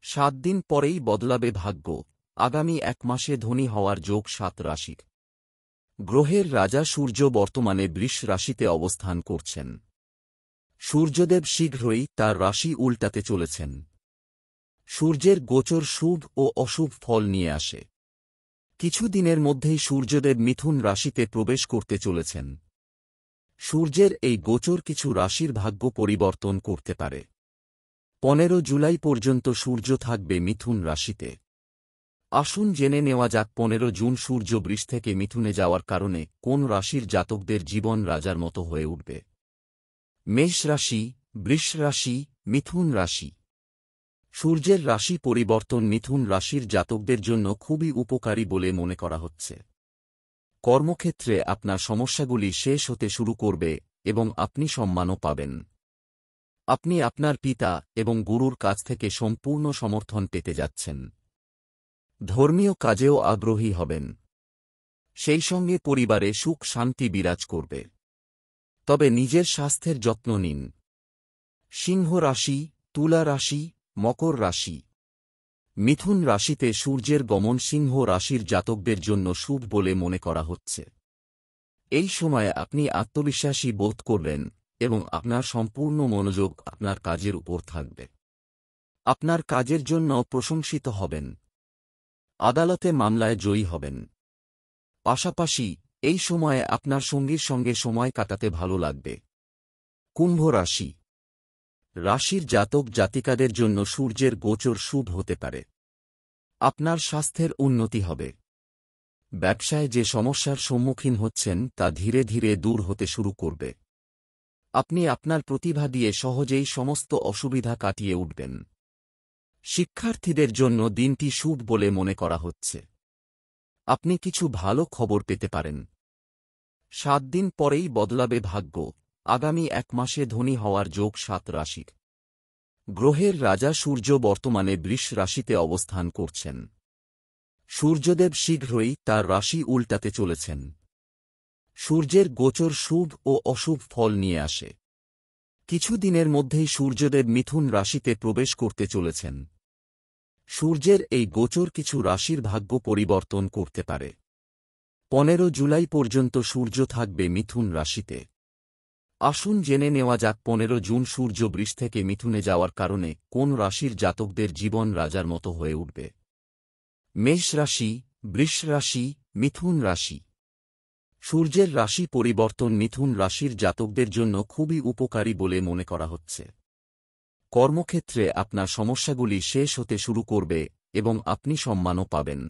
7 দিন পরেই বদলাবে ভাগ্য। আগামী 1 মাসে ধনী হওয়ার যোগ 7 রাশির। গ্রহের রাজা সূর্য বর্তমানে বৃষ রাশিতে অবস্থান করছেন। সূর্যদেব শীঘ্রই তার রাশি উল্টাতে চলেছেন। সূর্যের গোচর শুভ ও অশুভ ফল নিয়ে আসে। কিছু দিনের মধ্যেই সূর্যদেব মিথুন রাশিতে প্রবেশ করতে চলেছেন। সূর্যের এই গোচর কিছু রাশির ভাগ্য পরিবর্তন করতে পারে। 15 জুলাই পর্যন্ত সূর্য থাকবে মিথুন রাশিতে। আসুন জেনে নেওয়া যাক 15 জুন সূর্য বৃষ থেকে মিথুনে যাওয়ার কারণে কোন রাশির জাতকদের জীবন রাজার মতো হয়ে উঠবে। মেষ রাশি, বৃষ রাশি, মিথুন রাশি। সূর্যের রাশি পরিবর্তন মিথুন রাশির জাতকদের জন্য খুবই উপকারী বলে মনে করা হচ্ছে। কর্মক্ষেত্রে আপনার সমস্যাগুলি শেষ হতে শুরু করবে এবং আপনি সম্মানও পাবেন। আপনি আপনার পিতা এবং গুরুর কাছ থেকে সম্পূর্ণ সমর্থন পেতে যাচ্ছেন। ধর্মীয় কাজেও আগ্রহী হবেন। সেই সঙ্গে পরিবারে সুখ শান্তি বিরাজ করবে। তবে নিজের স্বাস্থ্যের যত্ন নিন। সিংহ রাশি, তুলা রাশি, মকর রাশি। মিথুন রাশিতে সূর্যের গমন সিংহ রাশির জাতকদের জন্য শুভ বলে মনে করা হচ্ছে। এই সময়ে আপনি আত্মবিশ্বাসী বোধ করবেন এবং আপনার সম্পূর্ণ মনোযোগ আপনার কাজের উপর থাকবে। আপনার কাজের জন্য প্রশংসিত হবেন। আদালতে মামলায় জয়ী হবেন। পাশাপাশি এই সময়ে আপনার সঙ্গীর সঙ্গে সময় কাটাতে ভালো লাগবে। কুম্ভ রাশি। রাশির জাতক জাতিকাদের জন্য সূর্যের গোচর শুভ হতে পারে। আপনার স্বাস্থ্যের উন্নতি হবে। ব্যবসায় যে সমস্যার সম্মুখীন হচ্ছেন তা ধীরে ধীরে দূর হতে শুরু করবে। আপনি আপনার প্রতিভা দিয়ে সহজেই সমস্ত অসুবিধা কাটিয়ে উঠবেন। শিক্ষার্থীদের জন্য দিনটি শুভ বলে মনে করা হচ্ছে। আপনি কিছু ভালো খবর পেতে পারেন। 7 দিন পরেই বদলাবে ভাগ্য। আগামী 1 মাসে ধনী হওয়ার যোগ 7 রাশির। গ্রহের রাজা সূর্য বর্তমানে বৃষ রাশিতে অবস্থান করছেন। সূর্যদেব শীঘ্রই তার রাশি উল্টাতে চলেছেন। সূর্যের গোচর শুভ ও অশুভ ফল নিয়ে আসে। কিছু দিনের মধ্যেই সূর্যদেব মিথুন রাশিতে প্রবেশ করতে চলেছেন। সূর্যের এই গোচর কিছু রাশির ভাগ্য পরিবর্তন করতে পারে। 15 জুলাই পর্যন্ত সূর্য থাকবে মিথুন রাশিতে। আসুন জেনে নেওয়া যাক 15 জুন সূর্য বৃষ থেকে মিথুনে যাওয়ার কারণে কোন রাশির জাতকদের জীবন রাজার মতো হয়ে উঠবে। মেষ রাশি, বৃষ রাশি, মিথুন রাশি। সূর্যের রাশি পরিবর্তন মিথুন রাশির জাতকদের জন্য খুবই উপকারী বলে মনে করা হচ্ছে। কর্মক্ষেত্রে আপনার সমস্যাগুলি শেষ হতে শুরু করবে এবং আপনি সম্মানও পাবেন।